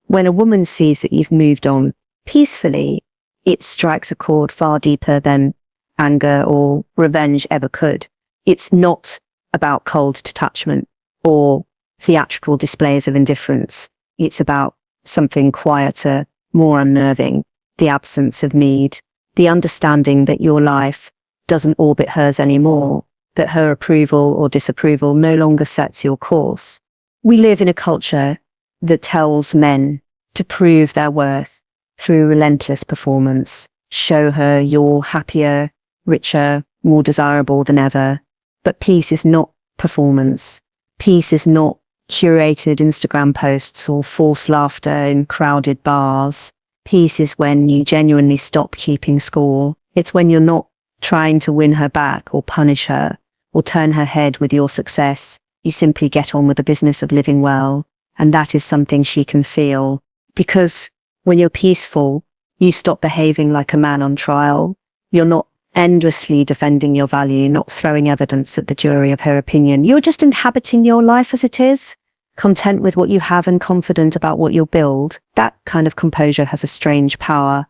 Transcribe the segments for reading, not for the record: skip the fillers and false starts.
When a woman sees that you've moved on peacefully, it strikes a chord far deeper than anger or revenge ever could. It's not about cold detachment or theatrical displays of indifference. It's about something quieter, more unnerving, the absence of need, the understanding that your life doesn't orbit hers anymore, that her approval or disapproval no longer sets your course. We live in a culture that tells men to prove their worth through relentless performance. Show her you're happier, richer, more desirable than ever. But peace is not performance. Peace is not curated Instagram posts or false laughter in crowded bars. Peace is when you genuinely stop keeping score. It's when you're not trying to win her back or punish her or turn her head with your success. You simply get on with the business of living well. And that is something she can feel. Because when you're peaceful, you stop behaving like a man on trial. You're not endlessly defending your value, not throwing evidence at the jury of her opinion. You're just inhabiting your life as it is, content with what you have and confident about what you'll build. That kind of composure has a strange power.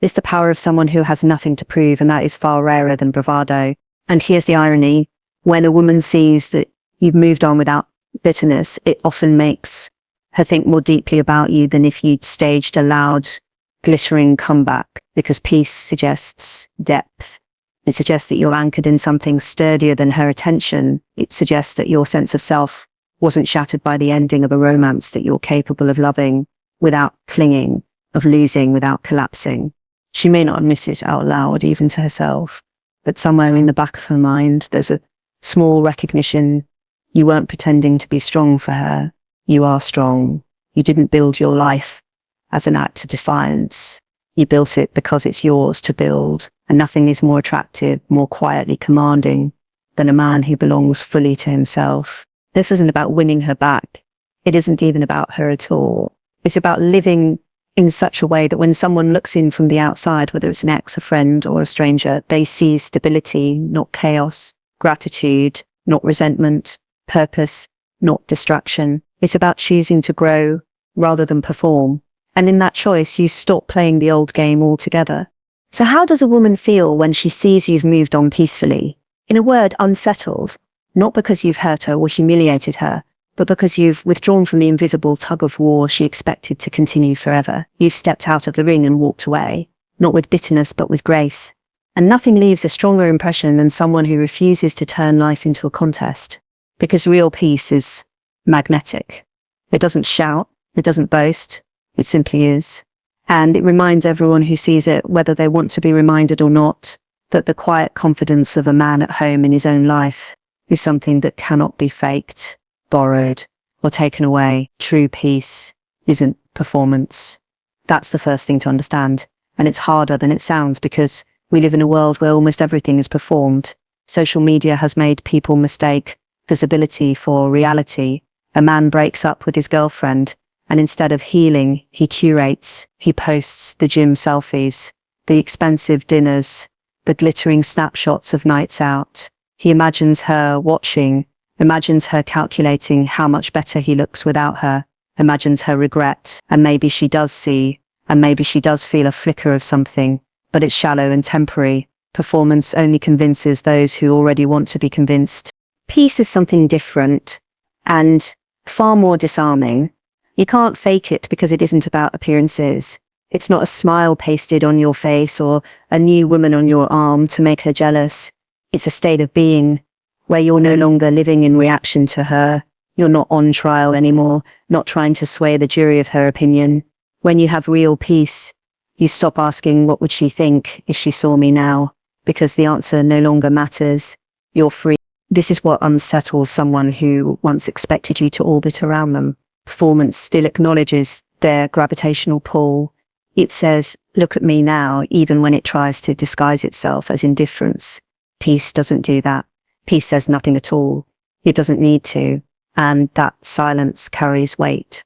It's the power of someone who has nothing to prove, and that is far rarer than bravado. And here's the irony. When a woman sees that you've moved on without bitterness, it often makes her think more deeply about you than if you'd staged a loud, glittering comeback, because peace suggests depth. It suggests that you're anchored in something sturdier than her attention. It suggests that your sense of self wasn't shattered by the ending of a romance, that you're capable of loving without clinging, of losing without collapsing. She may not admit it out loud, even to herself, but somewhere in the back of her mind, there's a small recognition you weren't pretending to be strong for her. You are strong. You didn't build your life as an act of defiance. You built it because it's yours to build, and nothing is more attractive, more quietly commanding than a man who belongs fully to himself. This isn't about winning her back. It isn't even about her at all. It's about living in such a way that when someone looks in from the outside, whether it's an ex, a friend, or a stranger, they see stability, not chaos, gratitude, not resentment, purpose, not distraction. It's about choosing to grow rather than perform. And in that choice, you stop playing the old game altogether. So how does a woman feel when she sees you've moved on peacefully? In a word, unsettled. Not because you've hurt her or humiliated her, but because you've withdrawn from the invisible tug of war she expected to continue forever. You've stepped out of the ring and walked away, not with bitterness, but with grace. And nothing leaves a stronger impression than someone who refuses to turn life into a contest. Because real peace is magnetic. It doesn't shout, it doesn't boast, it simply is. And it reminds everyone who sees it, whether they want to be reminded or not, that the quiet confidence of a man at home in his own life is something that cannot be faked, borrowed, or taken away. True peace isn't performance. That's the first thing to understand. And it's harder than it sounds because we live in a world where almost everything is performed. Social media has made people mistake visibility for reality. A man breaks up with his girlfriend, and instead of healing, he curates. He posts the gym selfies, the expensive dinners, the glittering snapshots of nights out. He imagines her watching, imagines her calculating how much better he looks without her, imagines her regret, and maybe she does see, and maybe she does feel a flicker of something, but it's shallow and temporary. Performance only convinces those who already want to be convinced. Peace is something different and far more disarming. You can't fake it because it isn't about appearances. It's not a smile pasted on your face or a new woman on your arm to make her jealous. It's a state of being where you're no longer living in reaction to her. You're not on trial anymore, not trying to sway the jury of her opinion. When you have real peace, you stop asking what would she think if she saw me now, because the answer no longer matters. You're free. This is what unsettles someone who once expected you to orbit around them. Performance still acknowledges their gravitational pull. It says, look at me now, even when it tries to disguise itself as indifference. Peace doesn't do that. Peace says nothing at all. It doesn't need to. And that silence carries weight.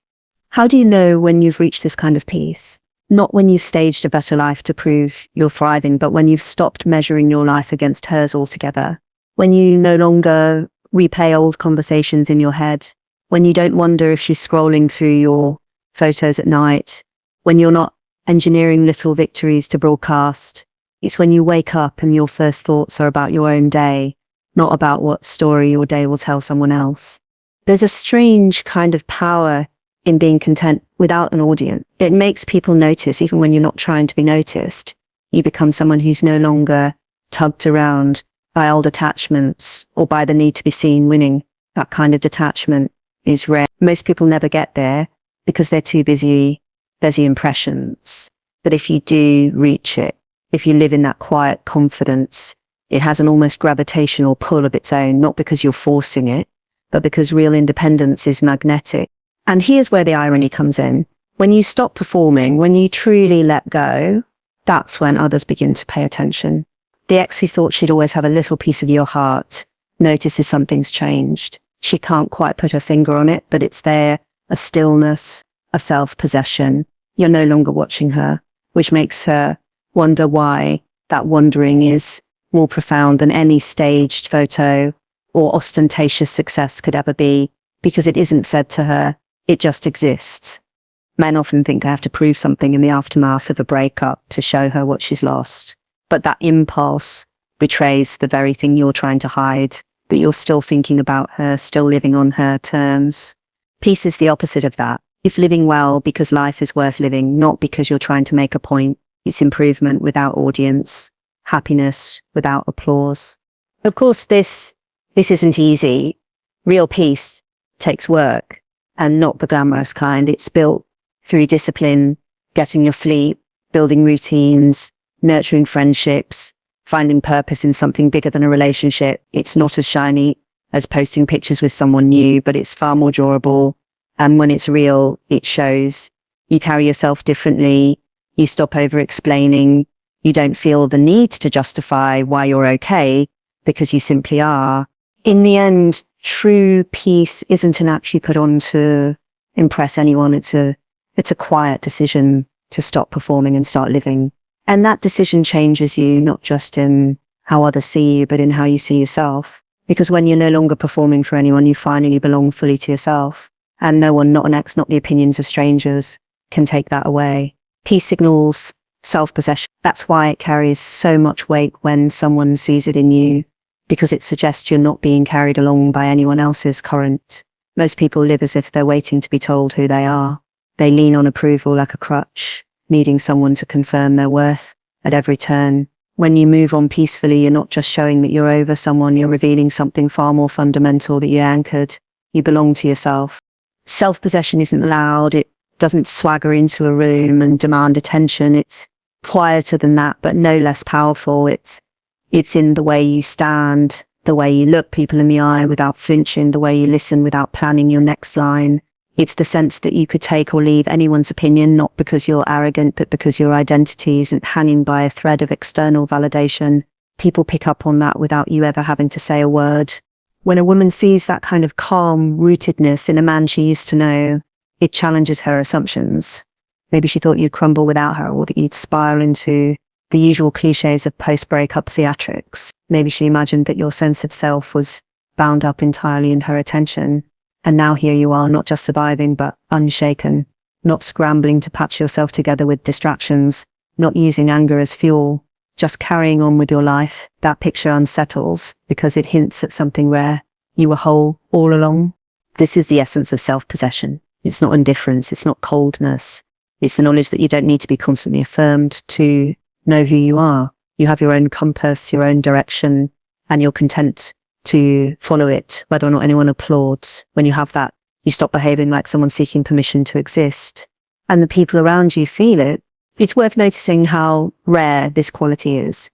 How do you know when you've reached this kind of peace? Not when you've staged a better life to prove you're thriving, but when you've stopped measuring your life against hers altogether. When you no longer replay old conversations in your head. When you don't wonder if she's scrolling through your photos at night, when you're not engineering little victories to broadcast. It's when you wake up and your first thoughts are about your own day, not about what story your day will tell someone else. There's a strange kind of power in being content without an audience. It makes people notice, even when you're not trying to be noticed. You become someone who's no longer tugged around by old attachments or by the need to be seen winning. That kind of detachment is rare. Most people never get there because they're too busy impressions. But if you do reach it, if you live in that quiet confidence, it has an almost gravitational pull of its own, not because you're forcing it, but because real independence is magnetic. And here's where the irony comes in. When you stop performing, when you truly let go, that's when others begin to pay attention. The ex who thought she'd always have a little piece of your heart notices something's changed. She can't quite put her finger on it, but it's there, a stillness, a self-possession. You're no longer watching her, which makes her wonder why. That wondering is more profound than any staged photo or ostentatious success could ever be, because it isn't fed to her. It just exists. Men often think I have to prove something in the aftermath of a breakup to show her what she's lost. But that impulse betrays the very thing you're trying to hide, that you're still thinking about her, still living on her terms. Peace is the opposite of that. It's living well because life is worth living, not because you're trying to make a point. It's improvement without audience, happiness without applause. Of course, this isn't easy. Real peace takes work, and not the glamorous kind. It's built through discipline, getting your sleep, building routines, nurturing friendships, finding purpose in something bigger than a relationship. It's not as shiny as posting pictures with someone new, but it's far more durable. And when it's real, it shows. You carry yourself differently. You stop over-explaining. You don't feel the need to justify why you're okay, because you simply are. In the end, true peace isn't an act you put on to impress anyone. It's a quiet decision to stop performing and start living. And that decision changes you, not just in how others see you, but in how you see yourself. Because when you're no longer performing for anyone, you finally belong fully to yourself. And no one, not an ex, not the opinions of strangers, can take that away. Peace signals self-possession. That's why it carries so much weight when someone sees it in you, because it suggests you're not being carried along by anyone else's current. Most people live as if they're waiting to be told who they are. They lean on approval like a crutch, needing someone to confirm their worth at every turn. When you move on peacefully, you're not just showing that you're over someone, you're revealing something far more fundamental, that you anchored. You belong to yourself. Self-possession isn't loud. It doesn't swagger into a room and demand attention. It's quieter than that, but no less powerful. It's in the way you stand, the way you look people in the eye without flinching, the way you listen without planning your next line. It's the sense that you could take or leave anyone's opinion, not because you're arrogant, but because your identity isn't hanging by a thread of external validation. People pick up on that without you ever having to say a word. When a woman sees that kind of calm rootedness in a man she used to know, it challenges her assumptions. Maybe she thought you'd crumble without her, or that you'd spiral into the usual cliches of post-breakup theatrics. Maybe she imagined that your sense of self was bound up entirely in her attention. And now here you are, not just surviving, but unshaken, not scrambling to patch yourself together with distractions, not using anger as fuel, just carrying on with your life. That picture unsettles because it hints at something rare. You were whole all along. This is the essence of self-possession. It's not indifference. It's not coldness. It's the knowledge that you don't need to be constantly affirmed to know who you are. You have your own compass, your own direction, and you're content to follow it, whether or not anyone applauds. When you have that, you stop behaving like someone seeking permission to exist. And the people around you feel it. It's worth noticing how rare this quality is.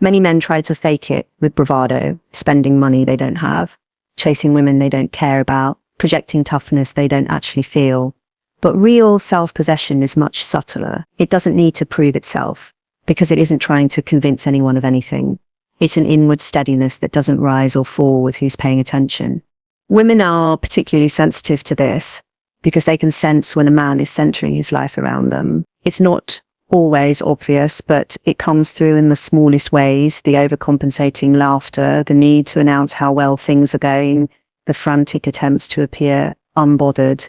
Many men try to fake it with bravado, spending money they don't have, chasing women they don't care about, projecting toughness they don't actually feel. But real self-possession is much subtler. It doesn't need to prove itself, because it isn't trying to convince anyone of anything. It's an inward steadiness that doesn't rise or fall with who's paying attention. Women are particularly sensitive to this because they can sense when a man is centering his life around them. It's not always obvious, but it comes through in the smallest ways: the overcompensating laughter, the need to announce how well things are going, the frantic attempts to appear unbothered.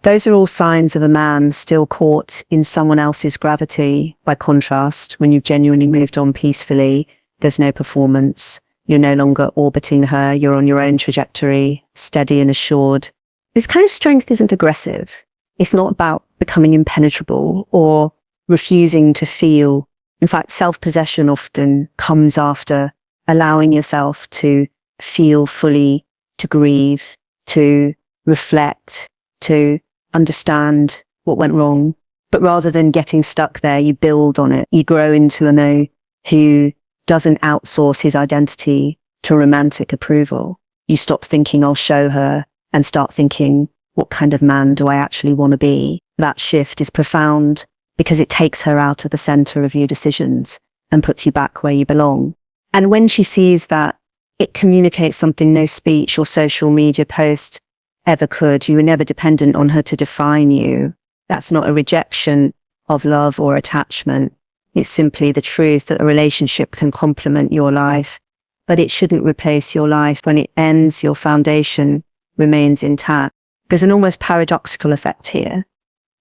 Those are all signs of a man still caught in someone else's gravity. By contrast, when you've genuinely moved on peacefully, there's no performance. You're no longer orbiting her. You're on your own trajectory, steady and assured. This kind of strength isn't aggressive. It's not about becoming impenetrable or refusing to feel. In fact, self-possession often comes after allowing yourself to feel fully, to grieve, to reflect, to understand what went wrong. But rather than getting stuck there, you build on it. You grow into a man who doesn't outsource his identity to romantic approval. You stop thinking, I'll show her, and start thinking, what kind of man do I actually want to be? That shift is profound because it takes her out of the center of your decisions and puts you back where you belong. And when she sees that, it communicates something no speech or social media post ever could. You were never dependent on her to define you. That's not a rejection of love or attachment. It's simply the truth that a relationship can complement your life, but it shouldn't replace your life. When it ends, your foundation remains intact. There's an almost paradoxical effect here.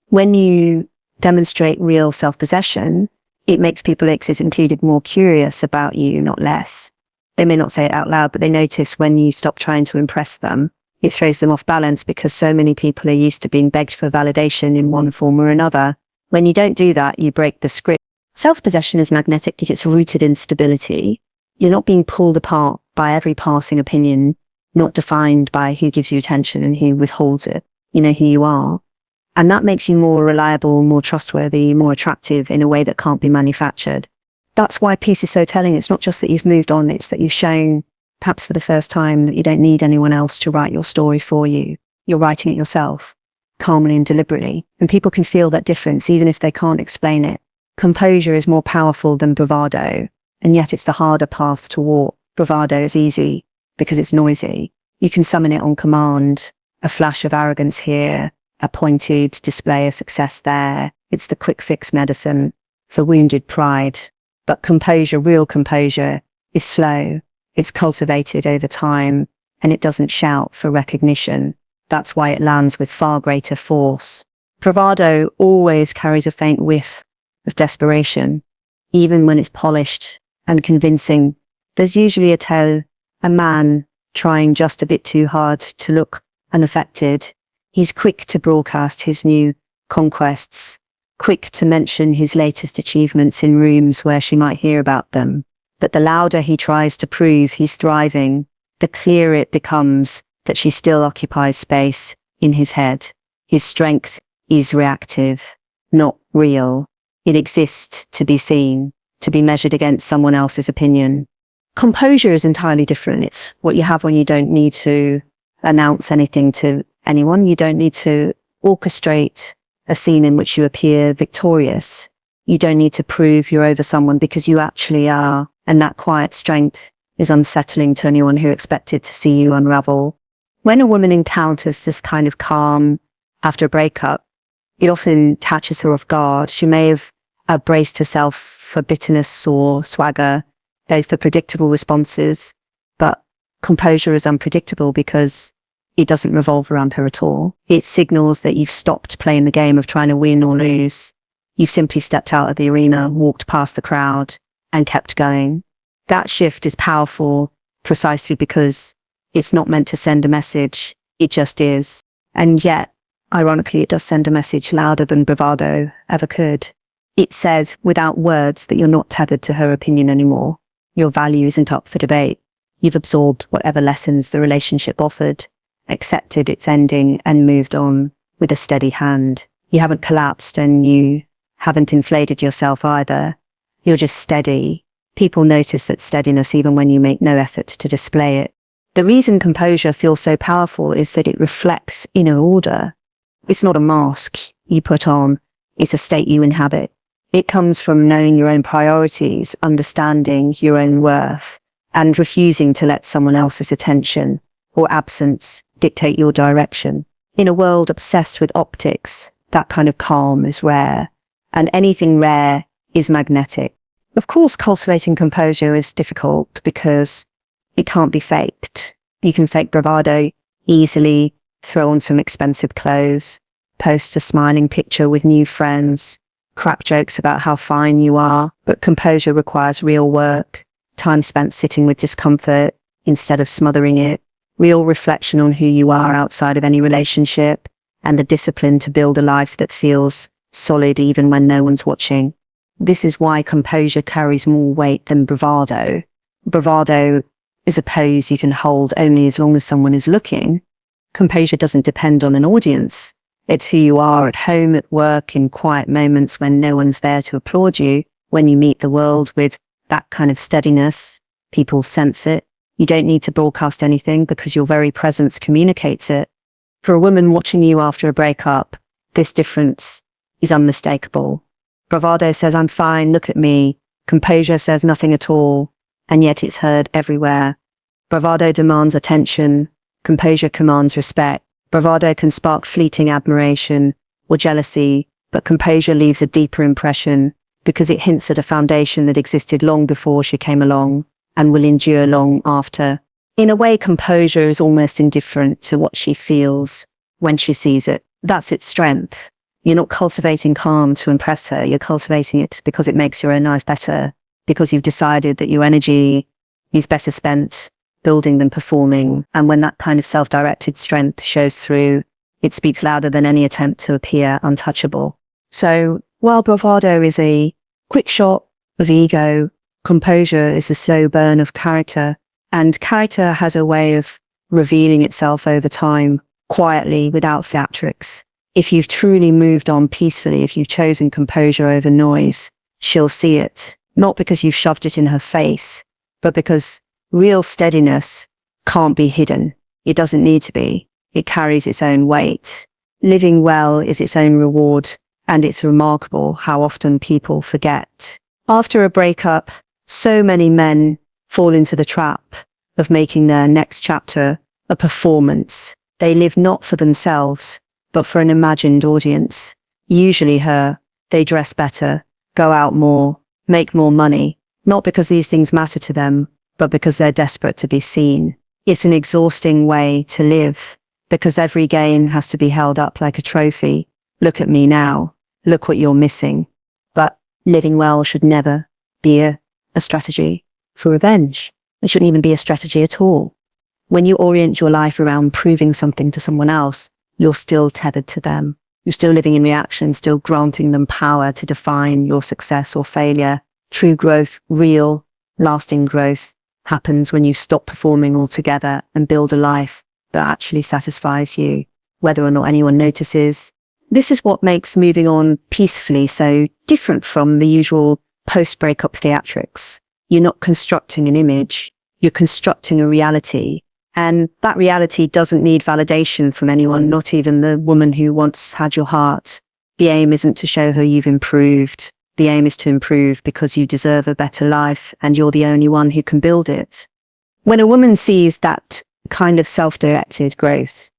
When you demonstrate real self-possession, it makes people, exes included, more curious about you, not less. They may not say it out loud, but they notice when you stop trying to impress them. It throws them off balance because so many people are used to being begged for validation in one form or another. When you don't do that, you break the script. Self-possession is magnetic because it's rooted in stability. You're not being pulled apart by every passing opinion, not defined by who gives you attention and who withholds it. You know who you are. And that makes you more reliable, more trustworthy, more attractive in a way that can't be manufactured. That's why peace is so telling. It's not just that you've moved on, it's that you've shown, perhaps for the first time, that you don't need anyone else to write your story for you. You're writing it yourself, calmly and deliberately. And people can feel that difference even if they can't explain it. Composure is more powerful than bravado, and yet it's the harder path to walk. Bravado is easy because it's noisy. You can summon it on command, a flash of arrogance here, a pointed display of success there. It's the quick fix medicine for wounded pride. But composure, real composure, is slow. It's cultivated over time, and it doesn't shout for recognition. That's why it lands with far greater force. Bravado always carries a faint whiff of desperation. Even when it's polished and convincing, there's usually a man trying just a bit too hard to look unaffected. He's quick to broadcast his new conquests, quick to mention his latest achievements in rooms where she might hear about them. But the louder he tries to prove he's thriving, the clearer it becomes that she still occupies space in his head. His strength is reactive, not real. It exists to be seen, to be measured against someone else's opinion. Composure is entirely different. It's what you have when you don't need to announce anything to anyone. You don't need to orchestrate a scene in which you appear victorious. You don't need to prove you're over someone because you actually are. And that quiet strength is unsettling to anyone who expected to see you unravel. When a woman encounters this kind of calm after a breakup, it often catches her off guard. She may have braced herself for bitterness or swagger, both for predictable responses, but composure is unpredictable because it doesn't revolve around her at all. It signals that you've stopped playing the game of trying to win or lose. You've simply stepped out of the arena, walked past the crowd, and kept going. That shift is powerful precisely because it's not meant to send a message. It just is. And yet, ironically, it does send a message louder than bravado ever could. It says, without words, that you're not tethered to her opinion anymore. Your value isn't up for debate. You've absorbed whatever lessons the relationship offered, accepted its ending, and moved on with a steady hand. You haven't collapsed and you haven't inflated yourself either. You're just steady. People notice that steadiness even when you make no effort to display it. The reason composure feels so powerful is that it reflects inner order. It's not a mask you put on. It's a state you inhabit. It comes from knowing your own priorities, understanding your own worth, and refusing to let someone else's attention or absence dictate your direction. In a world obsessed with optics, that kind of calm is rare, and anything rare is magnetic. Of course, cultivating composure is difficult because it can't be faked. You can fake bravado easily, throw on some expensive clothes, post a smiling picture with new friends, crack jokes about how fine you are, but composure requires real work, time spent sitting with discomfort instead of smothering it, real reflection on who you are outside of any relationship, and the discipline to build a life that feels solid even when no one's watching. This is why composure carries more weight than bravado. Bravado is a pose you can hold only as long as someone is looking. Composure doesn't depend on an audience. It's who you are at home, at work, in quiet moments when no one's there to applaud you. When you meet the world with that kind of steadiness, people sense it. You don't need to broadcast anything because your very presence communicates it. For a woman watching you after a breakup, this difference is unmistakable. Bravado says, "I'm fine, look at me." Composure says nothing at all, and yet it's heard everywhere. Bravado demands attention. Composure commands respect. Bravado can spark fleeting admiration or jealousy, but composure leaves a deeper impression because it hints at a foundation that existed long before she came along and will endure long after. In a way, composure is almost indifferent to what she feels when she sees it. That's its strength. You're not cultivating calm to impress her. You're cultivating it because it makes your own life better, because you've decided that your energy is better spent building than performing. And when that kind of self-directed strength shows through, it speaks louder than any attempt to appear untouchable. So while bravado is a quick shot of ego, composure is a slow burn of character. And character has a way of revealing itself over time, quietly, without theatrics. If you've truly moved on peacefully, if you've chosen composure over noise, she'll see it. Not because you've shoved it in her face, but because real steadiness can't be hidden. It doesn't need to be. It carries its own weight. Living well is its own reward, and it's remarkable how often people forget. After a breakup, so many men fall into the trap of making their next chapter a performance. They live not for themselves, but for an imagined audience. Usually her. They dress better, go out more, make more money, not because these things matter to them, but because they're desperate to be seen. It's an exhausting way to live, because every gain has to be held up like a trophy. Look at me now. Look what you're missing. But living well should never be a strategy for revenge. It shouldn't even be a strategy at all. When you orient your life around proving something to someone else, you're still tethered to them. You're still living in reaction, still granting them power to define your success or failure. True growth, real, lasting growth, happens when you stop performing altogether and build a life that actually satisfies you, whether or not anyone notices. This is what makes moving on peacefully so different from the usual post-breakup theatrics. You're not constructing an image, you're constructing a reality. And that reality doesn't need validation from anyone, not even the woman who once had your heart. The aim isn't to show her you've improved. The aim is to improve because you deserve a better life and you're the only one who can build it. When a woman sees that kind of self-directed growth,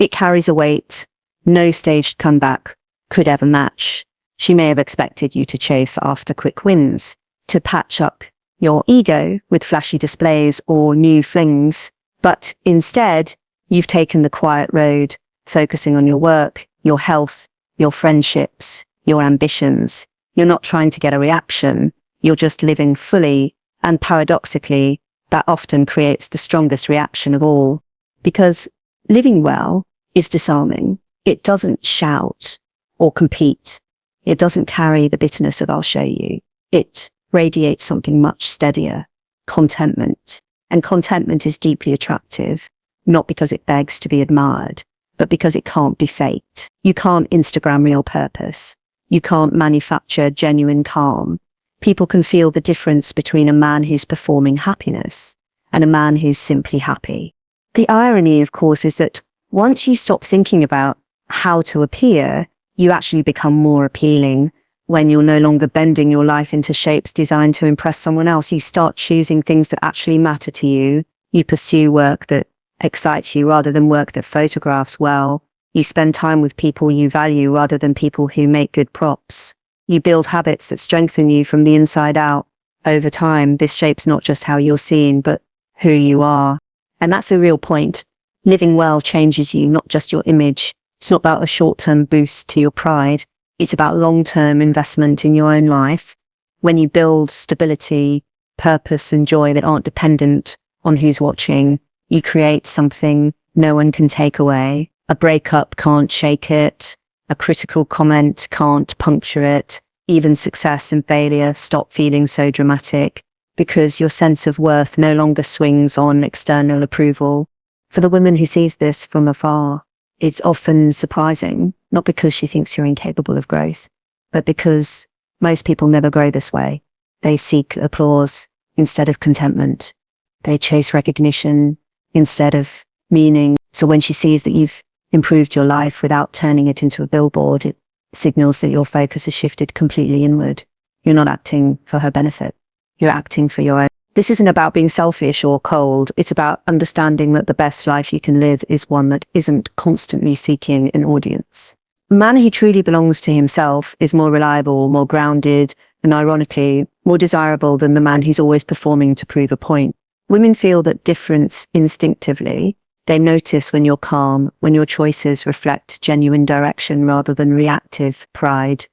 it carries a weight no staged comeback could ever match. She may have expected you to chase after quick wins, to patch up your ego with flashy displays or new flings, but instead, you've taken the quiet road, focusing on your work, your health, your friendships, your ambitions. You're not trying to get a reaction, you're just living fully, and paradoxically, that often creates the strongest reaction of all. Because living well is disarming. It doesn't shout or compete. It doesn't carry the bitterness of "I'll show you." It radiates something much steadier, contentment. And contentment is deeply attractive, not because it begs to be admired, but because it can't be faked. You can't Instagram real purpose. You can't manufacture genuine calm. People can feel the difference between a man who's performing happiness and a man who's simply happy. The irony, of course, is that once you stop thinking about how to appear, you actually become more appealing. When you're no longer bending your life into shapes designed to impress someone else, you start choosing things that actually matter to you. You pursue work that excites you rather than work that photographs well. You spend time with people you value rather than people who make good props. You build habits that strengthen you from the inside out. Over time, this shapes not just how you're seen, but who you are. And that's the real point. Living well changes you, not just your image. It's not about a short-term boost to your pride. It's about long-term investment in your own life. When you build stability, purpose, and joy that aren't dependent on who's watching, you create something no one can take away. A breakup can't shake it. A critical comment can't puncture it. Even success and failure stop feeling so dramatic, because your sense of worth no longer swings on external approval. For the woman who sees this from afar, it's often surprising, not because she thinks you're incapable of growth, but because most people never grow this way. They seek applause instead of contentment. They chase recognition instead of meaning. So when she sees that you've improved your life without turning it into a billboard, it signals that your focus has shifted completely inward. You're not acting for her benefit. You're acting for your own. This isn't about being selfish or cold. It's about understanding that the best life you can live is one that isn't constantly seeking an audience. A man who truly belongs to himself is more reliable, more grounded, and ironically, more desirable than the man who's always performing to prove a point. Women feel that difference instinctively. They notice when you're calm, when your choices reflect genuine direction rather than reactive pride.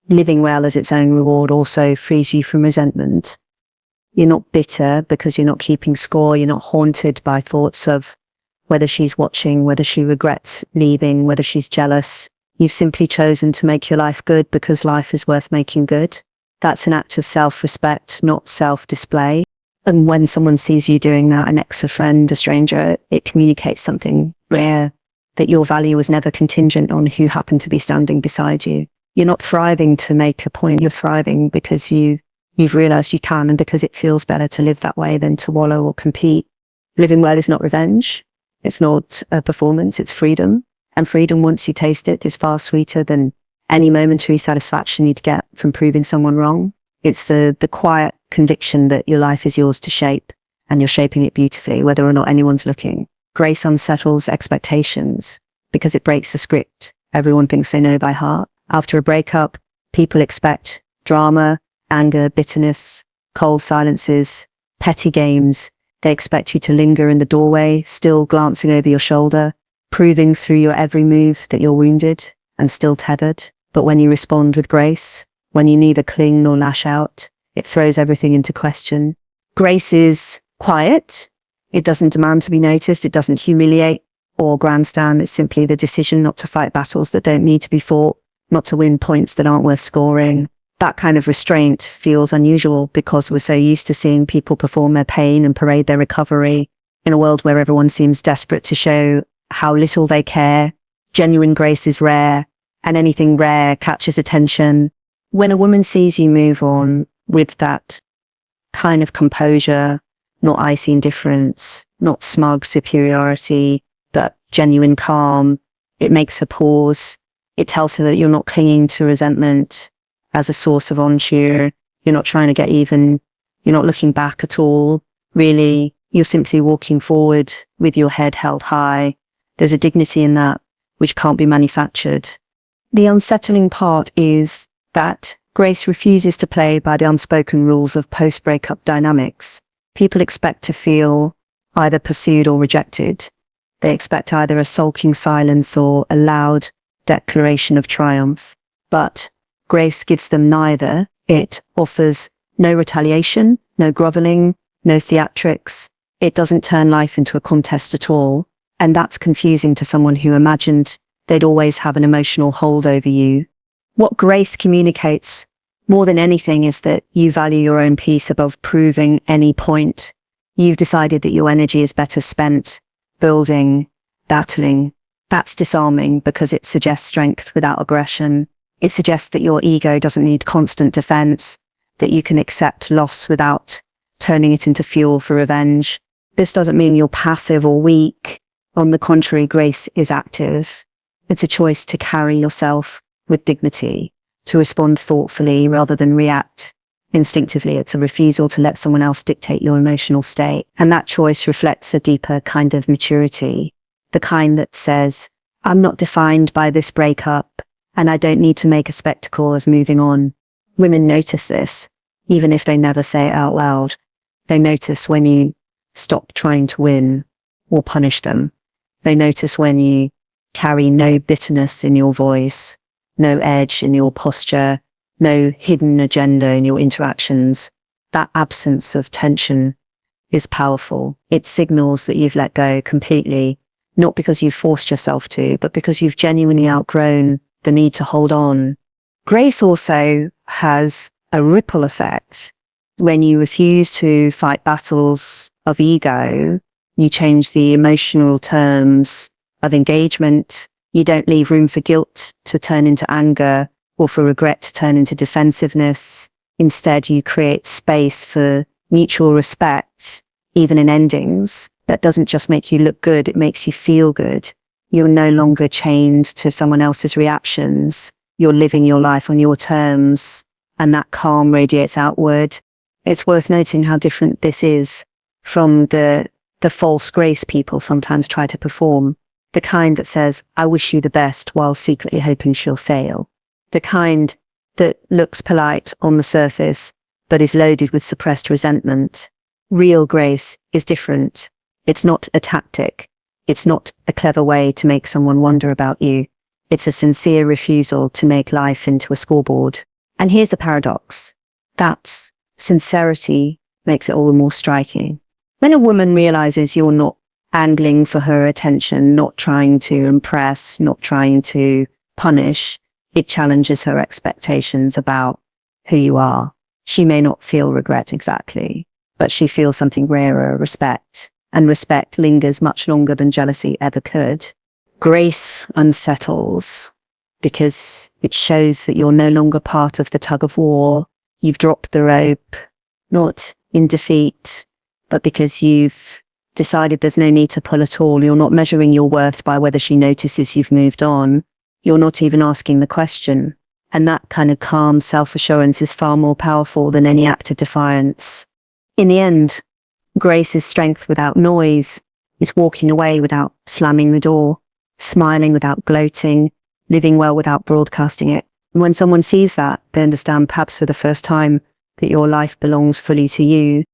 Living well as its own reward also frees you from resentment. You're not bitter because you're not keeping score. You're not haunted by thoughts of whether she's watching, whether she regrets leaving, whether she's jealous. You've simply chosen to make your life good because life is worth making good. That's an act of self-respect, not self-display. And when someone sees you doing that, an ex, a friend, a stranger, it communicates something rare, that your value was never contingent on who happened to be standing beside you. You're not thriving to make a point. You're thriving because you've realized you can, and because it feels better to live that way than to wallow or compete. Living well is not revenge. It's not a performance. It's freedom. And freedom, once you taste it, is far sweeter than any momentary satisfaction you'd get from proving someone wrong. It's the quiet conviction that your life is yours to shape, and you're shaping it beautifully, whether or not anyone's looking. Grace unsettles expectations because it breaks the script everyone thinks they know by heart. After a breakup, people expect drama, anger, bitterness, cold silences, petty games. They expect you to linger in the doorway, still glancing over your shoulder, proving through your every move that you're wounded and still tethered. But when you respond with grace, when you neither cling nor lash out, it throws everything into question. Grace is quiet. It doesn't demand to be noticed. It doesn't humiliate or grandstand. It's simply the decision not to fight battles that don't need to be fought, not to win points that aren't worth scoring. That kind of restraint feels unusual because we're so used to seeing people perform their pain and parade their recovery in a world where everyone seems desperate to show how little they care. Genuine grace is rare, and anything rare catches attention. When a woman sees you move on with that kind of composure, not icy indifference, not smug superiority, but genuine calm, it makes her pause. It tells her that you're not clinging to resentment as a source of ensure. You're not trying to get even. You're not looking back at all. Really, you're simply walking forward with your head held high. There's a dignity in that which can't be manufactured. The unsettling part is that Grace refuses to play by the unspoken rules of post-breakup dynamics. People expect to feel either pursued or rejected. They expect either a sulking silence or a loud declaration of triumph. But Grace gives them neither. It offers no retaliation, no groveling, no theatrics. It doesn't turn life into a contest at all. And that's confusing to someone who imagined they'd always have an emotional hold over you. What Grace communicates more than anything is that you value your own peace above proving any point. You've decided that your energy is better spent building, battling. That's disarming because it suggests strength without aggression. It suggests that your ego doesn't need constant defense, that you can accept loss without turning it into fuel for revenge. This doesn't mean you're passive or weak. On the contrary, grace is active. It's a choice to carry yourself with dignity, to respond thoughtfully rather than react instinctively. It's a refusal to let someone else dictate your emotional state. And that choice reflects a deeper kind of maturity, the kind that says, I'm not defined by this breakup, and I don't need to make a spectacle of moving on. Women notice this, even if they never say it out loud. They notice when you stop trying to win or punish them. They notice when you carry no bitterness in your voice, no edge in your posture, no hidden agenda in your interactions. That absence of tension is powerful. It signals that you've let go completely, not because you've forced yourself to, but because you've genuinely outgrown the need to hold on. Grace also has a ripple effect. When you refuse to fight battles of ego, you change the emotional terms of engagement. You don't leave room for guilt to turn into anger or for regret to turn into defensiveness. Instead, you create space for mutual respect, even in endings. That doesn't just make you look good, it makes you feel good. You're no longer chained to someone else's reactions. You're living your life on your terms, and that calm radiates outward. It's worth noting how different this is from the false grace people sometimes try to perform. The kind that says, I wish you the best while secretly hoping she'll fail. The kind that looks polite on the surface, but is loaded with suppressed resentment. Real grace is different. It's not a tactic. It's not a clever way to make someone wonder about you. It's a sincere refusal to make life into a scoreboard. And here's the paradox. That sincerity makes it all the more striking. When a woman realizes you're not angling for her attention, not trying to impress, not trying to punish, it challenges her expectations about who you are. She may not feel regret exactly, but she feels something rarer, respect. And respect lingers much longer than jealousy ever could. Grace unsettles because it shows that you're no longer part of the tug of war. You've dropped the rope, not in defeat, but because you've decided there's no need to pull at all. You're not measuring your worth by whether she notices you've moved on. You're not even asking the question. And that kind of calm self-assurance is far more powerful than any act of defiance. In the end, grace is strength without noise. It's walking away without slamming the door, smiling without gloating, living well without broadcasting it. And when someone sees that, they understand perhaps for the first time that your life belongs fully to you,